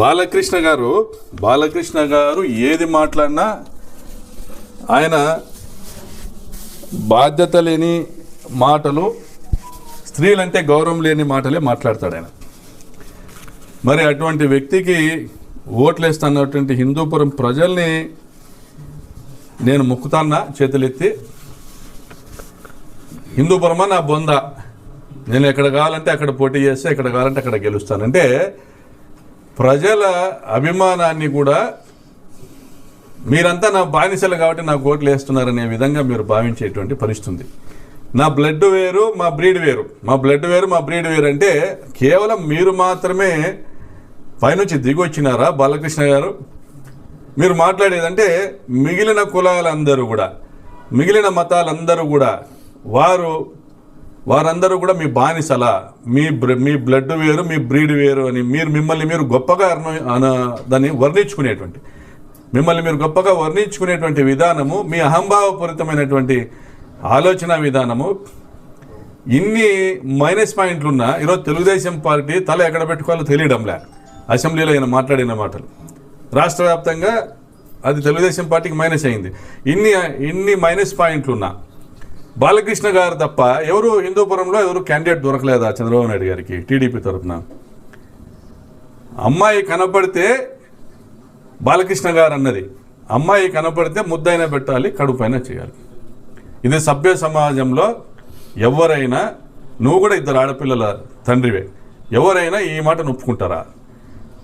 బాలకృష్ణ గారు ఏది మాట్లాడినా ఆయన బాధ్యత లేని మాటలు, స్త్రీలంటే గౌరవం లేని మాటలే మాట్లాడతాడు ఆయన. మరి అటువంటి వ్యక్తికి ఓట్లేస్తున్నటువంటి హిందూపురం ప్రజల్ని నేను మొక్కుతాన్నా చేతులెత్తి, హిందూపురమా నా బొంద, నేను ఎక్కడ కావాలంటే అక్కడ పోటీ చేస్తే, ఎక్కడ కావాలంటే అక్కడ గెలుస్తానంటే ప్రజల అభిమానాన్ని కూడా మీరంతా నా బానిసలు కాబట్టి నాకు ఓట్లు వేస్తున్నారనే విధంగా మీరు భావించేటువంటి పరిస్థితి. నా బ్లడ్ వేరు, మా బ్రీడ్ వేరు, మా బ్లడ్ వేరు, మా బ్రీడ్ వేరు అంటే కేవలం మీరు మాత్రమే పైనుంచి దిగొచ్చినారా బాలకృష్ణ గారు? మీరు మాట్లాడేదంటే మిగిలిన కులాలందరూ కూడా, మిగిలిన మతాలందరూ కూడా వారందరూ కూడా మీ బానిసలా, మీ బ్లడ్ వేరు, మీ బ్రీడ్ వేరు అని మిమ్మల్ని మీరు గొప్పగా దాన్ని వర్ణించుకునేటువంటి, మిమ్మల్ని మీరు గొప్పగా వర్ణించుకునేటువంటి విధానము, మీ అహంభావపూరితమైనటువంటి ఆలోచన విధానము, ఇన్ని మైనస్ పాయింట్లు ఉన్నా ఈరోజు తెలుగుదేశం పార్టీ తల ఎక్కడ పెట్టుకోవాలో తెలియడంలే. అసెంబ్లీలో ఆయన మాట్లాడిన మాటలు రాష్ట్ర వ్యాప్తంగా అది తెలుగుదేశం పార్టీకి మైనస్ అయింది. ఇన్ని మైనస్ పాయింట్లు ఉన్నా బాలకృష్ణ గారు తప్ప ఎవరు హిందూపురంలో ఎవరు క్యాండిడేట్ దొరకలేదా చంద్రబాబు నాయుడు గారికి టీడీపీ తరఫున? అమ్మాయి కనపడితే బాలకృష్ణ గారు అన్నది, అమ్మాయి కనపడితే ముద్దైనా పెట్టాలి, కడుపైనా చేయాలి. ఇది సభ్య సమాజంలో ఎవరైనా, నువ్వు కూడా ఇద్దరు ఆడపిల్లల తండ్రివే, ఎవరైనా ఈ మాట ఒప్పుకుంటారా?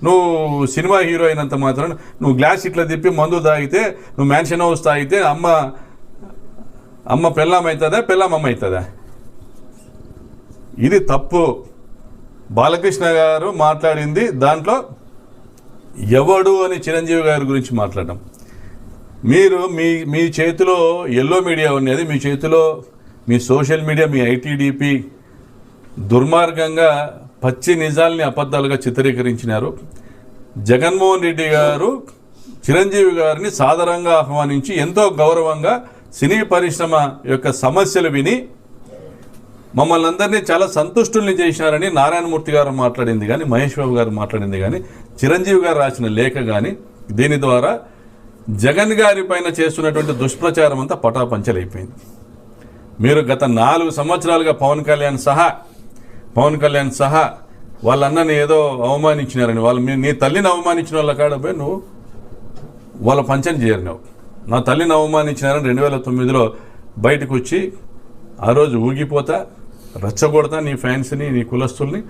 నువ్వు సినిమా హీరో అయినంత మాత్రం నువ్వు గ్లాస్ ఇట్లా తిప్పి మందు తాగితే, నువ్వు మ్యాన్షన్ హౌస్ తాగితే అమ్మ పెళ్ళాం అవుతుందా, పెళ్ళాం అమ్మ అవుతుందా? ఇది తప్పు. బాలకృష్ణ గారు మాట్లాడింది దాంట్లో ఎవడు అని చిరంజీవి గారి గురించి మాట్లాడడం. మీరు మీ చేతిలో ఎల్లో మీడియా ఉన్నది, మీ చేతిలో మీ సోషల్ మీడియా, మీ ఐటీడీపీ దుర్మార్గంగా పచ్చి నిజాల్ని అబద్ధాలుగా చిత్రీకరించినారు. జగన్మోహన్ రెడ్డి గారు చిరంజీవి గారిని సాదరంగా ఆహ్వానించి ఎంతో గౌరవంగా సినీ పరిశ్రమ యొక్క సమస్యలు విని మమ్మల్ని అందరినీ చాలా సంతుష్టుల్ని చేసినారని నారాయణమూర్తి గారు మాట్లాడింది కానీ, మహేష్ బాబు గారు మాట్లాడింది కానీ, చిరంజీవి గారు రాసిన లేఖ కానీ, దీని ద్వారా జగన్ గారి పైన చేస్తున్నటువంటి దుష్ప్రచారం అంతా పటాపంచలైపోయింది. మీరు గత 4 సంవత్సరాలుగా పవన్ కళ్యాణ్ సహా వాళ్ళన్నని ఏదో అవమానించినారని, నీ తల్లిని అవమానించిన వాళ్ళ కాడ పోయి నువ్వు వాళ్ళ పంచని చేరినావు. నా తల్లిని అవమానించినారని 2009లో బయటకు వచ్చి ఆ రోజు ఊగిపోతా, రెచ్చగొడతా నీ ఫ్యాన్స్ని, నీ కులస్తుల్ని.